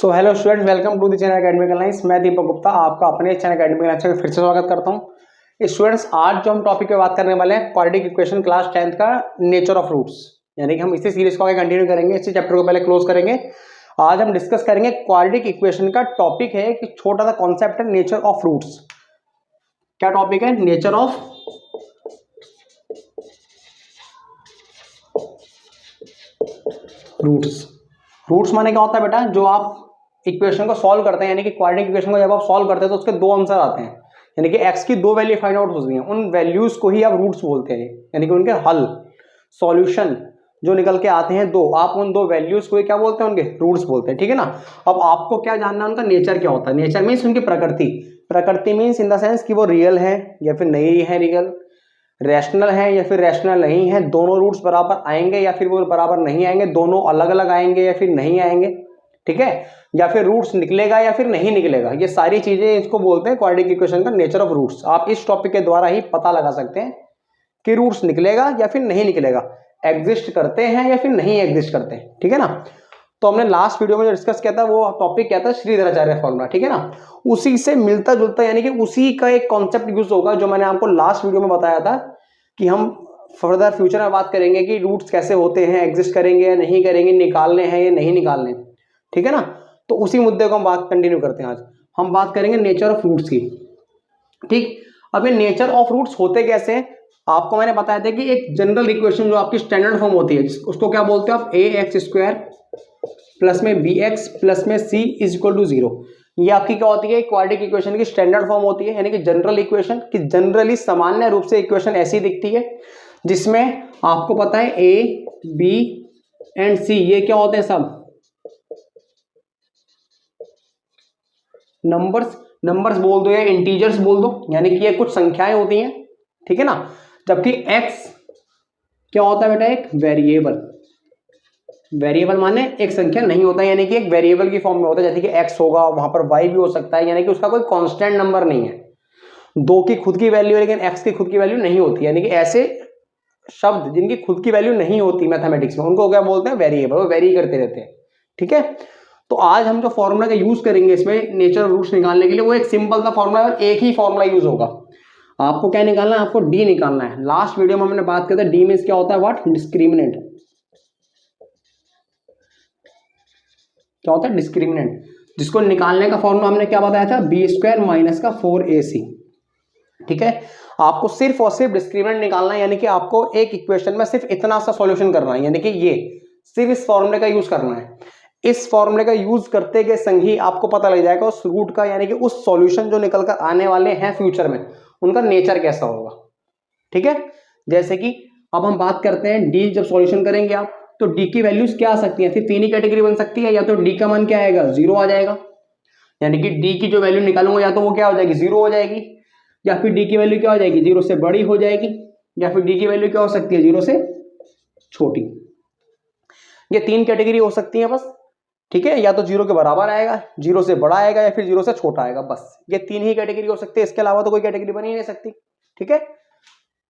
So hello student, welcome to the channel academic lines. मैं दीपक गुप्ता आपका अपने चैनल एकेडमिक लाइंस में फिर से स्वागत करता हूं। स्टूडेंट्स, आज जो हम टॉपिक पे बात करने वाले हैं क्वाड्रेटिक इक्वेशन क्लास 10th का नेचर ऑफ रूट्स, यानी कि हम इसी सीरीज को आगे कंटिन्यू करेंगे। इसी चैप्टर को पहले क्लोज करेंगे। आज हम डिस्कस करेंगे क्वाड्रेटिक इक्वेशन का टॉपिक है कि छोटा सा कॉन्सेप्ट है नेचर ऑफ रूट्स। क्या टॉपिक है? Nature of roots. रूट्स माने क्या होता है बेटा? जो आप इक्वेशन को सॉल्व करते हैं, यानी कि क्वाड्रेटिक इक्वेशन को जब आप सॉल्व करते हैं तो उसके दो आंसर आते हैं, यानी कि x की दो वैल्यू फाइंड आउट होती हैं, उन वैल्यूज को ही आप रूट्स बोलते हैं, यानी कि उनके हल सॉल्यूशन जो निकल के आते हैं दो, आप उन दो वैल्यूज को ही क्या बोलते हैं? उनके रूट्स बोलते हैं। ठीक है ना। अब आपको क्या जानना है? उनका नेचर क्या होता है। नेचर मीन्स उनकी प्रकृति। प्रकृति मीन्स इन द सेंस कि वो रियल है या फिर नहीं है रियल, रैशनल है या फिर रैशनल नहीं है, दोनों रूट्स बराबर आएंगे या फिर वो बराबर नहीं आएंगे, दोनों अलग अलग आएंगे या फिर नहीं आएंगे, ठीक है, या फिर रूट्स निकलेगा या फिर नहीं निकलेगा। ये सारी चीजें इसको बोलते हैं क्वाड्रेटिक इक्वेशन का नेचर ऑफ रूट्स। आप इस टॉपिक के द्वारा ही पता लगा सकते हैं कि रूट्स निकलेगा या फिर नहीं निकलेगा, एग्जिस्ट करते हैं या फिर नहीं एग्जिस्ट करते हैं। ठीक है ना। तो हमने लास्ट वीडियो में जो डिस्कस किया था वो टॉपिक क्या था? श्रीधराचार्य फॉर्मूला। ठीक है ना। उसी से मिलता जुलता, यानी कि उसी का एक कॉन्सेप्ट यूज होगा जो मैंने आपको लास्ट वीडियो में बताया था कि हम फर्दर फ्यूचर में बात करेंगे कि रूट्स कैसे होते हैं, एग्जिस्ट करेंगे या नहीं करेंगे, निकालने हैं या नहीं निकालने। ठीक है ना। तो उसी मुद्दे को हम बात कंटिन्यू करते हैं। आज हम बात करेंगे नेचर ऑफ रूट्स की। ठीक। अब ये नेचर ऑफ रूट्स होते कैसे हैं? आपको मैंने बताया था कि एक जनरल इक्वेशन जो आपकी स्टैंडर्ड फॉर्म होती है उसको क्या बोलते हो आप? ए एक्स स्क्वायर प्लस में बी एक्स प्लस में सी इज इक्वल टू 0। ये आपकी क्या होती है? क्वाड्रेटिक इक्वेशन की स्टैंडर्ड फॉर्म होती है, यानी कि जनरल इक्वेशन की जनरली सामान्य रूप से इक्वेशन ऐसी दिखती है जिसमें आपको पता है ए बी एंड सी ये क्या होते हैं? सब नंबर्स बोल दो या इंटीजर्स बोल दो, यानी कि ये कुछ संख्याएं होती हैं। ठीक है ना। जबकि x क्या होता है बेटा? एक वेरिएबल। वेरिएबल माने एक संख्या नहीं होता, यानी कि एक वेरिएबल की फॉर्म में होता है, जैसे कि x होगा वहां पर y भी हो सकता है, यानी कि उसका कोई कांस्टेंट नंबर नहीं है। दो की खुद की वैल्यू है लेकिन x की खुद की वैल्यू नहीं होती, यानी कि ऐसे शब्द जिनकी खुद की वैल्यू नहीं होती मैथमेटिक्स में उनको क्या बोलते हैं? वेरिएबल। वो वेरी करते रहते हैं। ठीक है। तो आज हम जो फॉर्मूला का यूज करेंगे इसमें नेचर रूट्स निकालने के लिए, वो एक सिंपल सा फॉर्मूला है और एक ही फॉर्मूला यूज होगा। आपको क्या निकालना है? आपको डी निकालना है। लास्ट वीडियो में हमने बात की थी डी मींस क्या होता है? व्हाट? डिस्क्रिमिनेंट। क्या होता है? डिस्क्रिमिनेंट। जिसको निकालने का फॉर्मूला हमने क्या बताया था? बी स्क्वायर माइनस का 4ac। ठीक है। आपको सिर्फ और सिर्फ डिस्क्रिमिनेंट निकालना है, यानी कि आपको एक इक्वेशन में सिर्फ इतना सा सॉल्यूशन करना है, यानी कि ये सिर्फ इस फॉर्मूले का यूज करना है। इस फॉर्मूले का यूज करते के संग ही आपको पता लग जाएगा उस रूट का, यानी कि उस सॉल्यूशन जो निकल कर आने वाले हैं फ्यूचर में उनका नेचर कैसा होगा। ठीक है। जैसे कि अब हम बात करते हैं डी, जब सॉल्यूशन करेंगे आप तो डी की वैल्यूज क्या आ सकती है? सिर्फ तीन ही कैटेगरी बन सकती है। या तो डी का मान क्या आएगा? 0 आ जाएगा, यानी कि डी की जो वैल्यू निकालूंगा या तो वो क्या हो जाएगी? 0 हो जाएगी, या फिर डी की वैल्यू क्या हो जाएगी? 0 से बड़ी हो जाएगी, या फिर डी की वैल्यू क्या हो सकती है? 0 से छोटी। ये तीन कैटेगरी हो सकती है बस। ठीक है। या तो 0 के बराबर आएगा, 0 से बड़ा आएगा, या फिर 0 से छोटा आएगा। बस ये तीन ही कैटेगरी हो सकती है, इसके अलावा तो कोई कैटेगरी बन ही नहीं सकती। ठीक है।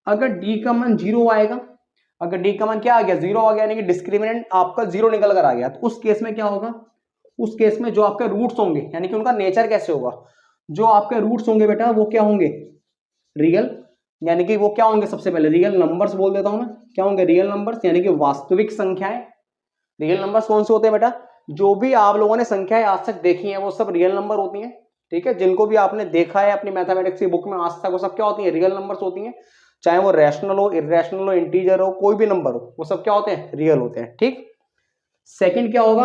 अगर डी का मान 0 आएगा, अगर डी का मान क्या आ गया? 0 आ गया, यानी कि डिस्क्रिमिनेंट आपका 0 निकल कर आ गया, तो उस केस में क्या होगा? उस केस में जो आपके रूट्स होंगे, यानी कि उनका नेचर कैसे होगा? जो आपके रूट्स होंगे बेटा वो क्या होंगे? रियल। यानी कि वो क्या होंगे? सबसे पहले रियल नंबर्स बोल देता हूं मैं। क्या होंगे? रियल नंबर्स, यानी कि वास्तविक संख्याएं। रियल नंबर्स कौन से होते हैं बेटा? जो भी आप लोगों ने संख्याएं आज तक देखी हैं वो सब रियल नंबर होती हैं। ठीक है। जिनको भी आपने देखा है अपनी मैथमेटिक्स की बुक में आज तक, वो सब क्या होती है? रियल नंबर्स होती हैं। चाहे वो रैशनल हो, इरैशनल हो, इंटीजर हो, कोई भी नंबर हो, वो सब क्या होते हैं? रियल होते हैं। ठीक। सेकंड क्या होगा?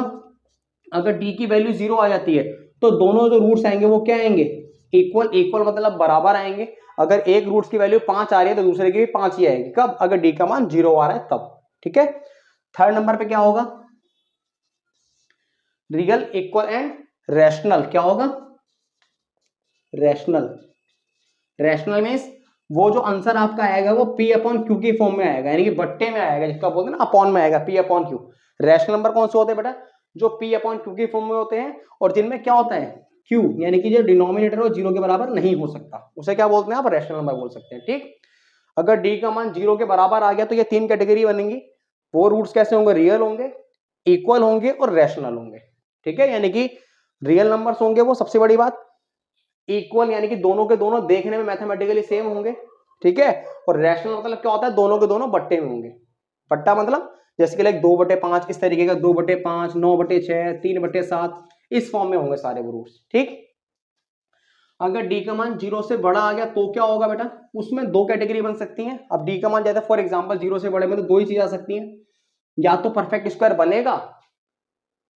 अगर डी की वैल्यू 0 आ जाती है तो दोनों जो रूट्स आएंगे वो क्या आएंगे? इक्वल। इक्वल मतलब बराबर आएंगे। अगर एक रूट्स की वैल्यू 5 आ रही है तो दूसरे की भी 5 ही आएगी। कब? अगर डी का मान 0 आ रहा है तब। ठीक है। थर्ड नंबर पे क्या होगा? Real, equal and rational. क्या होगा? रैशनल। रैशनल मींस वो जो आंसर आपका आएगा वो P अपॉन Q की फॉर्म में आएगा, यानी कि बट्टे में आएगा, जिसका बोलते हैं ना अपॉन में आएगा, P upon Q। Rational number कौन से होते हैं बेटा? जो P अपॉन Q की फॉर्म में होते हैं और जिनमें क्या होता है? Q, यानी कि जो डिनोमिनेटर वो 0 के बराबर नहीं हो सकता, उसे क्या बोलते हैं? आप रैशनल नंबर बोल सकते हैं। ठीक। अगर D का मान 0 के बराबर आ गया तो ये तीन कैटेगरी बनेंगी। वो रूट्स कैसे होंगे? रियल होंगे, इक्वल होंगे और रैशनल होंगे। ठीक है। यानी कि रियल नंबर्स होंगे वो सबसे बड़ी बात, इक्वल यानी कि दोनों के दोनों देखने में मैथमेटिकली सेम होंगे, ठीक है। और रैशनल मतलब क्या होता है, दोनों के दोनों बट्टे में होंगे। बट्टा मतलब जैसे कि लाइक 2/5 इस तरीके का, 2/5, 9/6, 3/7 इस फॉर्म में होंगे सारे वो रूट्स, ठीक। अगर डी का मान 0 से बड़ा आ गया तो क्या होगा बेटा, उसमें दो कैटेगरी बन सकती हैं। अब डी का मान जैसे फॉर एग्जांपल 0 से बड़े में तो दो ही चीज आ सकती हैं, या तो परफेक्ट स्क्वायर बनेगा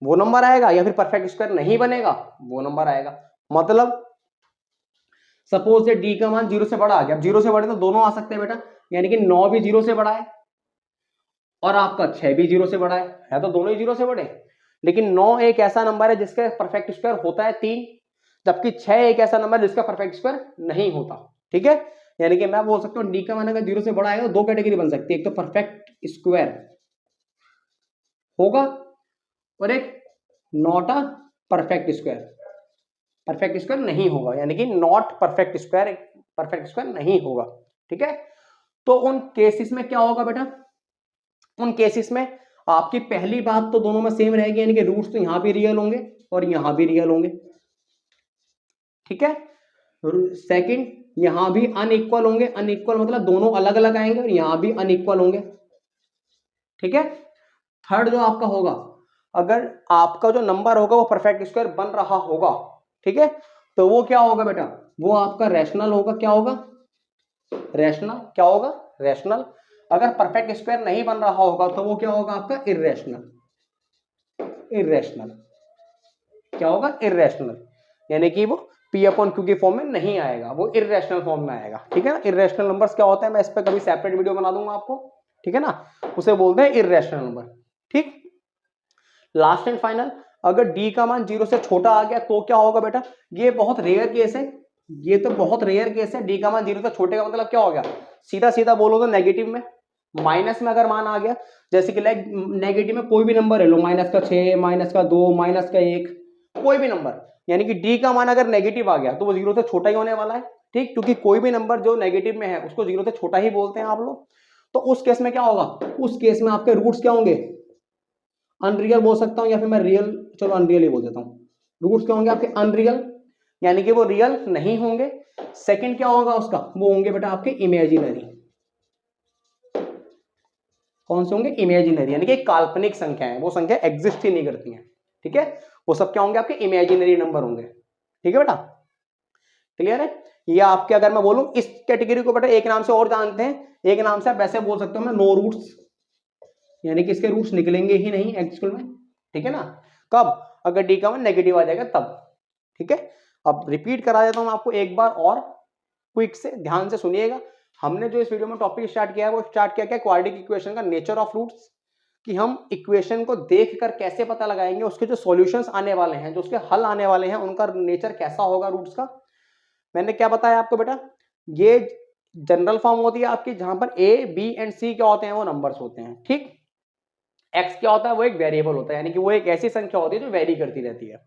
वो नंबर आएगा, या फिर परफेक्ट स्क्वायर नहीं बनेगा वो नंबर आएगा। मतलब सपोज से डी का मान 0 से बड़ा आ गया, अब 0 से बड़े तो दोनों आ सकते हैं बेटा, यानी कि 9 भी 0 से बड़ा है और आपका 6 भी 0 से बड़ा है तो दोनों ही 0 से बड़े। लेकिन 9 एक ऐसा नंबर है जिसका परफेक्ट स्क्वायर होता है 3, जबकि 6 एक ऐसा नंबर जिसका परफेक्ट स्क्वायर नहीं होता, ठीक है। यानी कि मैं बोल सकता हूँ डी का मान अगर 0 से बड़ा आएगा तो दो कैटेगरी बन सकती है, एक तो परफेक्ट स्क्वायर होगा और एक not a perfect square, perfect square नहीं होगा, यानी कि not perfect square, perfect square नहीं होगा, ठीक है। तो उन केसेस में क्या होगा बेटा, उन केसेस में आपकी पहली बात तो दोनों में सेम रहेगी, यानी कि रूट्स तो यहां भी रियल होंगे और यहां भी रियल होंगे, ठीक है। सेकंड, यहां भी अनइक्वल होंगे, अनइक्वल मतलब दोनों अलग अलग आएंगे और यहां भी अनइक्वल होंगे, ठीक है। थर्ड जो आपका होगा, अगर आपका जो नंबर होगा वो परफेक्ट स्क्वायर बन रहा होगा, ठीक है, तो वो क्या होगा बेटा, वो आपका रैशनल होगा। क्या होगा, रैशनल। क्या होगा, रैशनल। अगर परफेक्ट स्क्वायर नहीं बन रहा होगा तो वो क्या होगा आपका इर्रेशनल, इर्रेशनल। क्या होगा, इर्रेशनल, यानी कि वो पी अपॉन क्यू के फॉर्म में नहीं आएगा, वो इर्रेशनल फॉर्म में आएगा, ठीक है ना। इर्रेशनल नंबर्स क्या होता है मैं इस पर कभी सेपरेट वीडियो बना दूंगा आपको, ठीक है ना, उसे बोलते हैं इर्रेशनल नंबर, ठीक। लास्ट एंड फाइनल, अगर डी का मान 0 से छोटा आ गया तो क्या होगा बेटा, ये बहुत रेयर केस है, ये तो बहुत रेयर केस है। डी का मान 0 से छोटे का मतलब क्या हो गया, सीधा सीधा बोलो तो नेगेटिव में, माइनस में अगर मान आ गया, जैसे कि लाइक नेगेटिव में कोई भी नंबर है लो, -6, -2, -1, कोई भी नंबर, यानी कि डी का मान अगर नेगेटिव आ गया तो वो 0 से छोटा ही होने वाला है, ठीक। क्योंकि कोई भी नंबर जो नेगेटिव में है उसको 0 से छोटा ही बोलते हैं आप लोग। तो उस केस में क्या होगा, उस केस में आपके रूट्स क्या होंगे, अनरियल बोल सकता हूं या फिर मैं रियल, चलो अनरियल ही बोल देता हूं। रूट्स क्या होंगे आपके, अनरियल, यानी कि वो रियल नहीं होंगे। सेकंड क्या होगा उसका, वो होंगे बेटा आपके इमेजिनरी। कौन से होंगे, इमेजिनरी, यानी कि काल्पनिक संख्या है, वो संख्या एग्जिस्ट ही नहीं करती है, ठीक है। वो सब क्या होंगे आपके इमेजिनरी नंबर होंगे, ठीक है बेटा, क्लियर है। ये आपके, अगर मैं बोलूं इस कैटेगरी को बेटा एक नाम से और जानते हैं, एक नाम से आप वैसे बोल सकते हो मैं नो रूट्स, यानी कि इसके रूट्स निकलेंगे ही नहीं एक्चुअल में, ठीक है ना। कब, अगर डी का मान नेगेटिव आ जाएगा तब, ठीक है। अब रिपीट करा देता हूं आपको एक बार और, क्विक से ध्यान से सुनिएगा। हमने जो इस वीडियो में टॉपिक स्टार्ट किया है वो स्टार्ट किया क्या, क्वाड्रेटिक इक्वेशन का नेचर ऑफ रूट्स, कि हम इक्वेशन को देखकर कैसे पता लगाएंगे उसके जो सॉल्यूशंस आने वाले हैं, जो उसके हल आने वाले हैं, उनका नेचर कैसा होगा रूट्स का। मैंने क्या बताया आपको बेटा, ये जनरल फॉर्म होती है आपकी, जहां पर ए बी एंड सी क्या होते हैं, वो नंबर्स होते हैं, ठीक। एक्स क्या होता है, वो एक वेरिएबल होता है, यानी कि वो एक ऐसी संख्या होती है जो वेरी करती रहती है।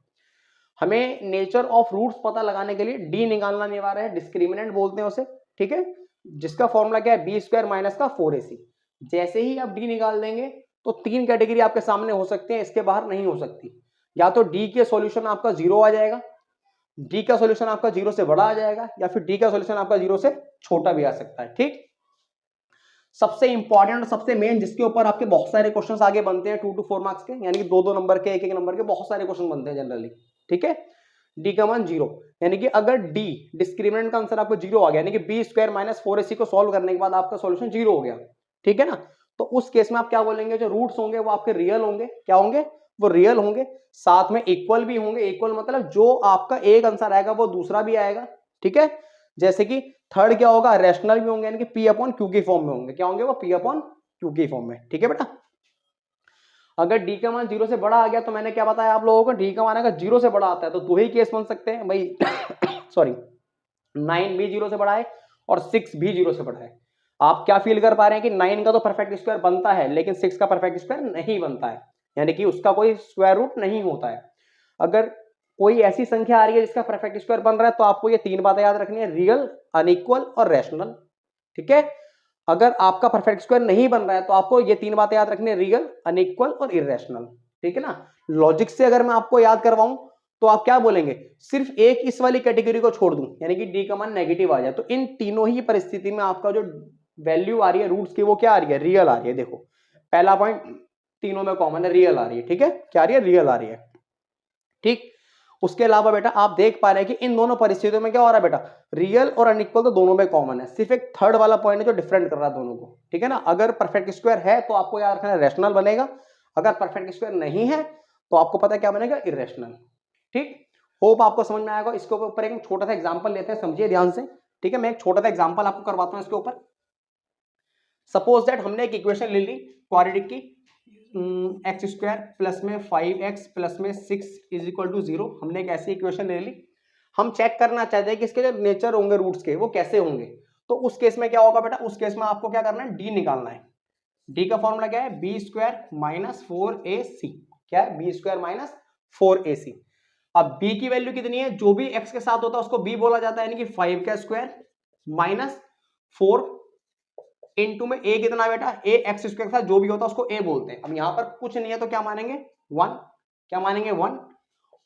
हमें नेचर ऑफ रूट्स पता लगाने के लिए डी निकालना अनिवार्य है, डिस्क्रिमिनेंट बोलते हैं उसे, ठीक है, जिसका फॉर्मूला क्या है, बी स्क्वायर माइनस का 4ac। जैसे ही आप डी निकाल देंगे तो तीन कैटेगरी आपके सामने हो सकते हैं, इसके बाहर नहीं हो सकती। या तो डी के सॉल्यूशन आपका 0 आ जाएगा, डी का सॉल्यूशन आपका 0 से बड़ा आ जाएगा, या फिर डी का सॉल्यूशन आपका 0 से छोटा भी आ सकता है, ठीक। सबसे इंपॉर्टेंट और सबसे मेन, जिसके ऊपर आपके बहुत सारे क्वेश्चंस आगे बनते हैं 2 to 4 मार्क्स के, यानी कि दो दो नंबर के, एक एक नंबर के बहुत सारे क्वेश्चन बनते हैं जनरली, ठीक है। डी का मान 0, यानी कि अगर डी डिस्क्रिमिनेंट का आंसर आपको 0 आ गया, यानी कि बी स्क्वायर माइनस 4ac को सॉल्व करने के बाद आपका सॉल्यूशन 0 हो गया, ठीक है ना। तो उस केस में आप क्या बोलेंगे, जो रूट्स होंगे वो आपके रियल होंगे, क्या होंगे, वो रियल होंगे, साथ में इक्वल भी होंगे। इक्वल मतलब जो आपका एक आंसर आएगा वो दूसरा भी आएगा, ठीक है। जैसे कि थर्ड क्या होगा, रैशनल भी होंगे, यानी कि पी अपॉन क्यू की फॉर्म में होंगे, क्या होंगे वो, पी अपॉन क्यू की फॉर्म में, ठीक है बेटा। अगर डी का मान 0 से बड़ा आ गया तो मैंने क्या बताया आप लोगों को, डी का मान अगर 0 से बड़ा आता है तो दो ही केस बन सकते हैं भाई सॉरी, 9 भी 0 से बड़ा है और 6 भी 0 से बड़ा है। आप क्या फील कर पा रहे हैं कि 9 का तो परफेक्ट स्क्वायर बनता है लेकिन 6 का परफेक्ट स्क्वायर नहीं बनता है, यानी कि उसका कोई स्क्वायर रूट नहीं होता है। अगर कोई ऐसी संख्या आ रही है जिसका परफेक्ट स्क्वायर बन रहा है तो आपको ये तीन बातें याद रखनी है, रियल, अनइक्वल और रैशनल, ठीक है। अगर आपका परफेक्ट स्क्वायर नहीं बन रहा है तो आपको ये तीन बातें याद रखनी है, रियल, अनइक्वल और इरेशनल, ठीक है ना। लॉजिक से अगर मैं आपको याद करवाऊं तो आप क्या बोलेंगे, सिर्फ एक इस वाली कैटेगरी को छोड़ दूं यानी कि डी का मान नेगेटिव आ जाए, तो इन तीनों ही परिस्थिति में आपका जो वैल्यू आ रही है रूट्स की वो क्या आ रही है, रियल आ रही है। देखो पहला पॉइंट तीनों में कॉमन है, रियल आ रही है। ठीक है, क्या आ रही है, रियल आ रही है। ठीक, उसके अलावा बेटा आप देख पा रहे हैं कि इन दोनों परिस्थितियों में क्या हो रहा है बेटा, रियल और अनइक्वल तो दोनों में कॉमन है, सिर्फ एक थर्ड वाला पॉइंट है जो डिफरेंट कर रहा है दोनों को। ठीक है ना, अगर परफेक्ट स्क्वायर है तो आपको याद रखना है रैशनल बनेगा, अगर परफेक्ट स्क्वायर नहीं है तो आपको पता है क्या बनेगा, इरेशनल। ठीक, होप आपको समझ में आएगा। इसके ऊपर एक छोटा सा एग्जांपल लेते हैं, समझिए ध्यान से। ठीक है, मैं एक छोटा सा एग्जांपल आपको करवाता हूं इसके ऊपर। सपोज दैट हमने एक इक्वेशन ले ली क्वाड्रेटिक की, एक्स स्क्वायर प्लस में 5x प्लस में 6 इज इक्वल टू 0। हमने एक ऐसी इक्वेशन ले ली, हम चेक करना चाहते हैं कि इसके जो नेचर होंगे रूट्स के वो कैसे होंगे। तो उस केस में क्या होगा बेटा, उस केस में आपको क्या करना है, डी निकालना है। डी का फॉर्मूला क्या है, बी स्क्वायर माइनस 4ac। क्या है, बी स्क्वायर माइनस 4ac। अब b की वैल्यू कितनी है, जो भी x के साथ होता है उसको b बोला जाता है, यानी कि 5 का स्क्वायर माइनस 4 इनटू में a कितना बेटा, a एक्स स्क्वायर के साथ जो भी होता है उसको a बोलते हैं। अब यहां पर कुछ नहीं है तो क्या मानेंगे, 1। क्या मानेंगे, 1।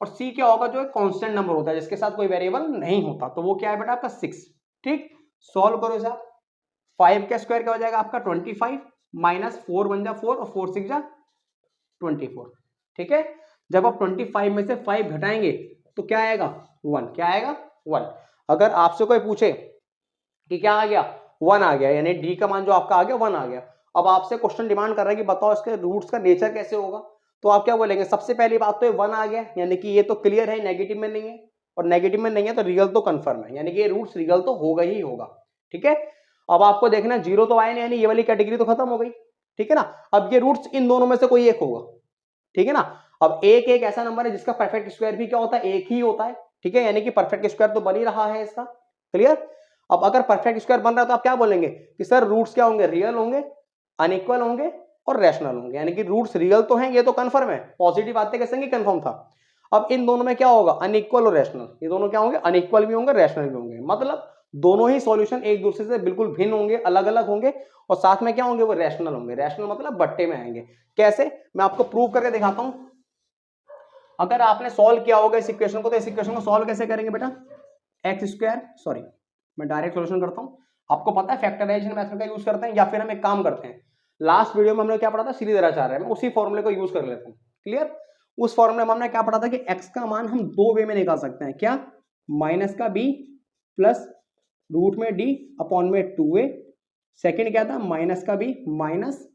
और c क्या होगा, जो एक कांस्टेंट नंबर होता है जिसके साथ कोई वेरिएबल नहीं होता, तो वो क्या है बेटा आपका 6। ठीक, सॉल्व करो इसे आप। 5 का स्क्वायर क्या हो जाएगा आपका 25 माइनस 4 बन जा 4 और 4 6 जा 24। ठीक है, जब आप 25 में से 5 घटाएंगे तो क्या आएगा, 1। क्या आएगा, 1। अगर आपसे कोई पूछे कि क्या आ गया, 1 आ गया, यानी डी का मान जो आपका आ गया 1 आ गया। अब आपसे क्वेश्चन डिमांड कर रहा है कि बताओ इसके रूट्स का नेचर कैसे होगा, तो आप क्या बोलेंगे, सबसे पहली बात तो ये 1 आ गया, यानी कि ये तो क्लियर है, नेगेटिव में नहीं है, और नेगेटिव में नहीं है तो रियल तो कंफर्म है, यानी कि ये रूट्स रियल तो होगा ही होगा। ठीक है, अब आपको देखना 0 तो आए नहीं, यानी ये वाली कैटेगरी तो खत्म हो गई। ठीक है ना, अब ये रूट्स इन दोनों में से कोई एक होगा। ठीक है ना, अब एक ऐसा नंबर है जिसका परफेक्ट स्क्वायर भी क्या होता है, एक ही होता है। ठीक है, यानी कि परफेक्ट स्क्वायर तो बन ही रहा है इसका, क्लियर। अब अगर परफेक्ट स्क्वायर बन रहा है तो आप क्या बोलेंगे कि सर रूट्स क्या होंगे, रियल होंगे, अनइक्वल होंगे और रैशनल होंगे, यानी कि रूट्स रियल तो हैं, ये तो कंफर्म है, पॉजिटिव आते कैसे कंफर्म था। अब इन दोनों में क्या होगा, अनइक्वल और रैशनल, ये दोनों क्या होंगे, अनइक्वल भी होंगे रैशनल भी होंगे, मतलब दोनों ही सॉल्यूशन एक दूसरे से बिल्कुल भिन्न होंगे, अलग अलग होंगे, और साथ में क्या होंगे, वो रैशनल होंगे। रैशनल मतलब बट्टे में आएंगे। कैसे, मैं आपको प्रूव करके दिखाता हूं। अगर आपने सॉल्व किया होगा इस इक्वेशन को, तो इस इक्वेशन को सॉल्व कैसे करेंगे बेटा, एक्स स्क्वायर, सॉरी मैं डायरेक्ट सॉल्यूशन करता हूं। आपको पता है फैक्टराइजेशन मेथड का यूज करते हैं, या फिर हम एक काम करते हैं, लास्ट वीडियो में हमने क्या पढ़ा था, श्रीधराचार्य, मैं उसी फॉर्मूले को यूज कर लेता हूं। क्लियर, उस फॉर्मूले में हमने क्या पढ़ा था कि x का मान हम दो वे में निकाल सकते हैं, क्या, माइनस का b प्लस रूट में d अपॉन में 2a। सेकेंड क्या था, माइनस का b माइनस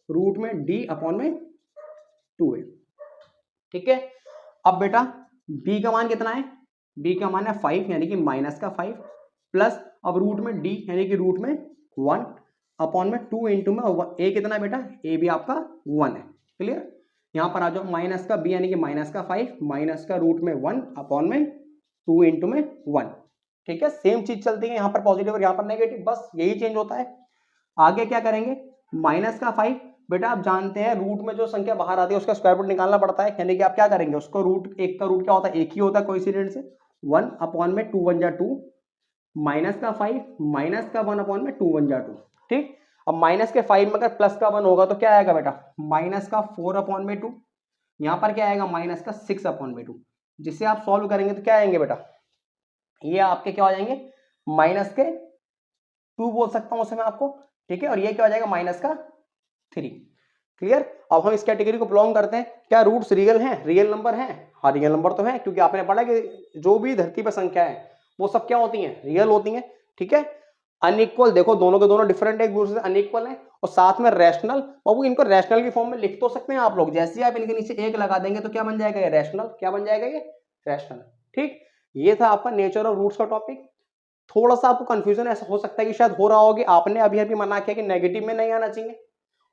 रूट में d अपॉन में 2a। ठीक है, अब बेटा b का मान कितना है, b का मान है 5, यानी कि माइनस का 5 प्लस अब रूट में d यानी कि रूट में 1 अपॉन में 2 इंटू में a कितना है बेटा, a भी आपका 1 है। क्लियर, यहां पर आ जाओ, माइनस का b यानी कि माइनस का 5 माइनस का रूट में 1 अपॉन में 2 इंटू में 1। ठीक है, सेम चीज चलती है, यहाँ पर पॉजिटिव और यहाँ पर नेगेटिव, बस यही चेंज होता है। आगे क्या करेंगे, माइनस का 5, बेटा आप जानते हैं रूट में जो संख्या बाहर आती है उसका स्क्वायर रूट निकालना पड़ता है, यानी कि आप क्या करेंगे, उसको रूट, एक का रूट क्या होता है, एक ही होता है कोइंसिडेंट से, 1 अपॉन में 2 1 जा 2, माइनस का 5 माइनस का 1 अपॉन में 2 1 जा 2। ठीक, अब माइनस के 5 में अगर प्लस का 1 होगा तो क्या आएगा बेटा, माइनस का 4 अपॉन में 2, यहाँ पर क्या आएगा, माइनस का 6 अपॉन में 2। जिसे आप सॉल्व करेंगे तो क्या आएंगे बेटा, ये आपके क्या हो जाएंगे, माइनस के 2 बोल सकता हूं उसे मैं आपको। ठीक है, और ये क्या हो जाएगा, माइनस का 3। क्लियर, अब हम इस कैटेगरी को बिलोंग करते हैं, क्या रूट्स रियल हैं, रियल नंबर हैं, हाँ रियल नंबर तो है, क्योंकि आपने पढ़ा कि जो भी धरती पर संख्या है वो सब क्या होती हैं, रियल होती हैं। ठीक है, अनइक्वल देखो दोनों के दोनों डिफरेंट एक दूसरे से अनइक्वल है, और साथ में रैशनल, बाबू इनको रैशनल की फॉर्म में लिख तो सकते हैं आप लोग, जैसे आप इनके नीचे एक लगा देंगे तो क्या बन जाएगा, ये रैशनल, क्या बन जाएगा, ये रैशनल। ठीक, ये था आपका नेचर ऑफ रूट्स का टॉपिक। थोड़ा सा आपको कंफ्यूजन ऐसा हो सकता है कि शायद हो रहा हो कि आपने अभी अभी मना किया कि नेगेटिव में नहीं आना चाहिए,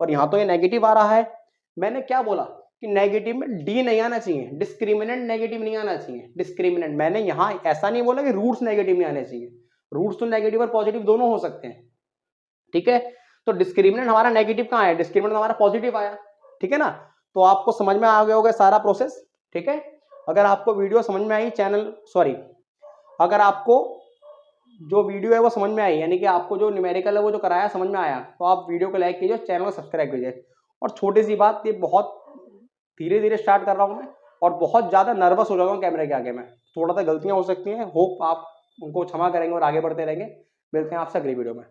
और यहां तो ये नेगेटिव आ रहा है। मैंने क्या बोला कि नेगेटिव में डी नहीं आना चाहिए, डिस्क्रिमिनेंट नेगेटिव नहीं आना चाहिए, डिस्क्रिमिनेंट। मैंने यहां ऐसा नहीं बोला कि रूट्स नेगेटिव नहीं आने चाहिए, रूट्स तो नेगेटिव और पॉजिटिव दोनों हो सकते हैं। ठीक है, तो डिस्क्रिमिनेंट हमारा नेगेटिव कहां है, डिस्क्रिमिनेंट हमारा पॉजिटिव आया। ठीक है ना, तो आपको समझ में आ गया होगा सारा प्रोसेस। ठीक है, अगर आपको वीडियो समझ में आई, चैनल सॉरी अगर आपको जो वीडियो है वो समझ में आई, यानी कि आपको जो न्यूमेरिकल है वो जो कराया समझ में आया, तो आप वीडियो को लाइक कीजिए, चैनल को सब्सक्राइब कीजिए। और छोटी सी बात, ये बहुत धीरे धीरे स्टार्ट कर रहा हूं मैं, और बहुत ज़्यादा नर्वस हो जाता हूँ कैमरे के आगे में, थोड़ा सा गलतियाँ हो सकती हैं, होप आप उनको क्षमा करेंगे और आगे बढ़ते रहेंगे। मिलते हैं आपसे अगली वीडियो में।